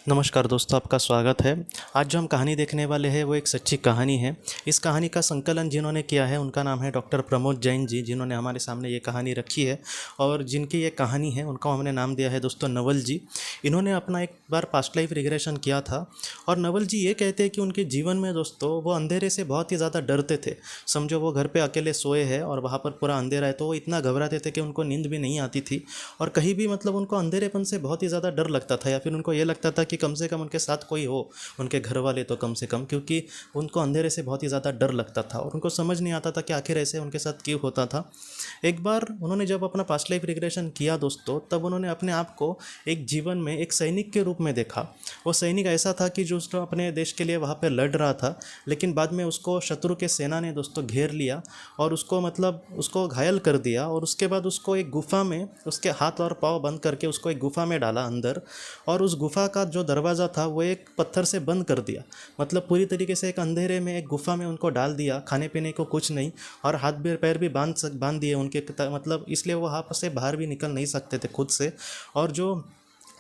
नमस्कार दोस्तों, आपका स्वागत है। आज जो हम कहानी देखने वाले हैं वो एक सच्ची कहानी है। इस कहानी का संकलन जिन्होंने किया है उनका नाम है डॉक्टर प्रमोद जैन जी, जिन्होंने हमारे सामने ये कहानी रखी है और जिनकी ये कहानी है उनको हमने नाम दिया है दोस्तों नवल जी। इन्होंने अपना एक बार पास्ट लाइफ रिग्रेशन किया था और नवल जी ये कहते हैं कि उनके जीवन में दोस्तों वो अंधेरे से बहुत ही ज़्यादा डरते थे। समझो वो घर पर अकेले सोए हैं और वहाँ पर पूरा अंधेरा है, तो वो इतना घबराते थे कि उनको नींद भी नहीं आती थी और कहीं भी मतलब उनको अंधेरेपन से बहुत ही ज़्यादा डर लगता था, या फिर उनको ये लगता था कि कम से कम उनके साथ कोई हो, उनके घर वाले तो कम से कम, क्योंकि उनको अंधेरे से बहुत ही ज़्यादा डर लगता था और उनको समझ नहीं आता था कि आखिर ऐसे उनके साथ क्यों होता था। एक बार उन्होंने जब अपना पास्ट लाइफ रिग्रेशन किया दोस्तों, तब उन्होंने अपने आप को एक जीवन में एक सैनिक के रूप में देखा। वो सैनिक ऐसा था कि जो उसको अपने देश के लिए वहाँ पर लड़ रहा था, लेकिन बाद में उसको शत्रु के सेना ने दोस्तों घेर लिया और उसको उसको घायल कर दिया और उसके बाद उसको एक गुफा में उसके हाथ और पाँव बंद करके उसको एक गुफा में डाला अंदर, और उस गुफा का जो दरवाज़ा था वो एक पत्थर से बंद कर दिया। मतलब पूरी तरीके से एक अंधेरे में एक गुफा में उनको डाल दिया, खाने पीने को कुछ नहीं, और हाथ भी पैर भी बांध दिए उनके, मतलब इसलिए वो वहाँ से बाहर भी निकल नहीं सकते थे खुद से। और जो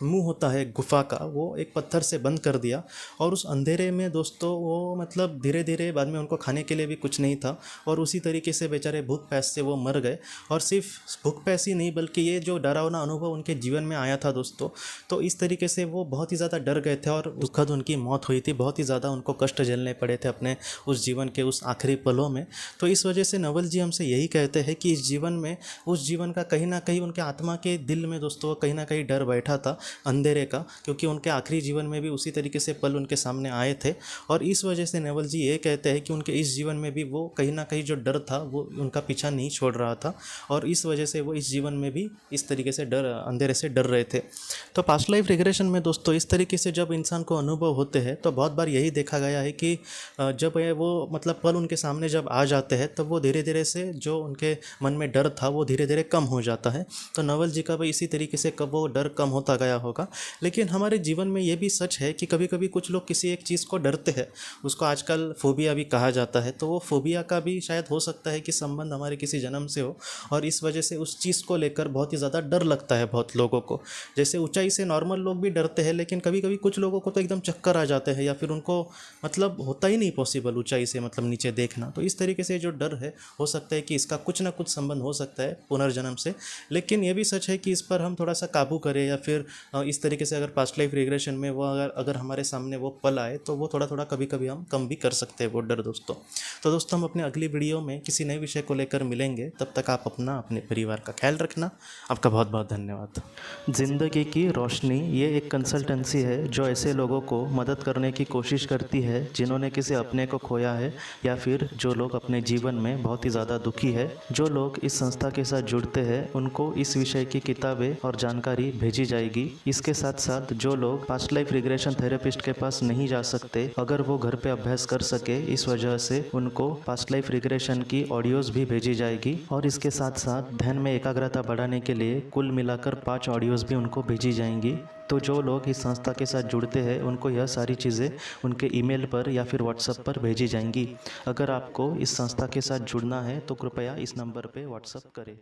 मुंह होता है गुफा का वो एक पत्थर से बंद कर दिया। और उस अंधेरे में दोस्तों वो मतलब धीरे धीरे बाद में उनको खाने के लिए भी कुछ नहीं था और उसी तरीके से बेचारे भूख प्यास से वो मर गए। और सिर्फ भूख प्यास ही नहीं बल्कि ये जो डरावना अनुभव उनके जीवन में आया था दोस्तों, तो इस तरीके से वो बहुत ही ज़्यादा डर गए थे और दुखद उनकी मौत हुई थी। बहुत ही ज़्यादा उनको कष्ट झेलने पड़े थे अपने उस जीवन के उस आखिरी पलों में। तो इस वजह से नवल जी हमसे यही कहते हैं कि इस जीवन में उस जीवन का कहीं ना कहीं उनके आत्मा के दिल में दोस्तों कहीं ना कहीं डर बैठा था अंधेरे का, क्योंकि उनके आखिरी जीवन में भी उसी तरीके से पल उनके सामने आए थे। और इस वजह से नेवल जी ये कहते हैं कि उनके इस जीवन में भी वो कहीं ना कहीं जो डर था वो उनका पीछा नहीं छोड़ रहा था और इस वजह से वो इस जीवन में भी इस तरीके से अंधेरे से डर रहे थे। तो पास्ट लाइफ रिग्रेशन में दोस्तों इस तरीके से जब इंसान को अनुभव होते हैं तो बहुत बार यही देखा गया है कि जब वो मतलब पल उनके सामने जब आ जाते हैं तब वो धीरे धीरे से जो उनके मन में डर था वो धीरे धीरे कम हो जाता है। तो नवल जी का भी इसी तरीके से कब वो डर कम होता गया होगा। लेकिन हमारे जीवन में ये भी सच है कि कभी कभी कुछ लोग किसी एक चीज़ को डरते हैं, उसको आजकल फोबिया भी कहा जाता है। तो वो फोबिया का भी शायद हो सकता है कि संबंध हमारे किसी जन्म से हो और इस वजह से उस चीज़ को लेकर बहुत ही ज़्यादा डर लगता है बहुत लोगों को। जैसे ऊंचाई से नॉर्मल लोग भी डरते हैं, लेकिन कभी कभी कुछ लोगों को तो एकदम चक्कर आ जाते हैं या फिर उनको मतलब होता ही नहीं पॉसिबल ऊंचाई से मतलब नीचे देखना। तो इस तरीके से जो डर है हो सकता है कि इसका कुछ ना कुछ संबंध हो सकता है पुनर्जन्म से। लेकिन ये भी सच है कि इस पर हम थोड़ा सा काबू करें या फिर इस तरीके से अगर पास्ट लाइफ रिग्रेशन में वो अगर हमारे सामने वो पल आए तो वो थोड़ा थोड़ा कभी कभी हम कम भी कर सकते हैं वो डर दोस्तों। तो दोस्तों हम अपने अगली वीडियो में किसी नए विषय को लेकर मिलेंगे, तब तक आप अपना अपने परिवार का ख्याल रखना। आपका बहुत बहुत धन्यवाद। ज़िंदगी की रोशनी ये एक कंसल्टेंसी है जो ऐसे लोगों को मदद करने की कोशिश करती है जिन्होंने किसी अपने को खोया है या फिर जो लोग अपने जीवन में बहुत ही ज़्यादा दुखी है। जो लोग इस संस्था के साथ जुड़ते हैं उनको इस विषय की किताबें और जानकारी भेजी जाएगी। इसके साथ साथ जो लोग पास्ट लाइफ रिग्रेशन थेरेपिस्ट के पास नहीं जा सकते, अगर वो घर पे अभ्यास कर सके, इस वजह से उनको पास्ट लाइफ रिग्रेशन की ऑडियोज़ भी भेजी जाएगी। और इसके साथ साथ ध्यान में एकाग्रता बढ़ाने के लिए कुल मिलाकर 5 ऑडियोज़ भी उनको भेजी जाएंगी। तो जो लोग इस संस्था के साथ जुड़ते हैं उनको यह सारी चीज़ें उनके ईमेल पर या फिर व्हाट्सएप पर भेजी जाएंगी। अगर आपको इस संस्था के साथ जुड़ना है तो कृपया इस नंबर पर व्हाट्सएप करें।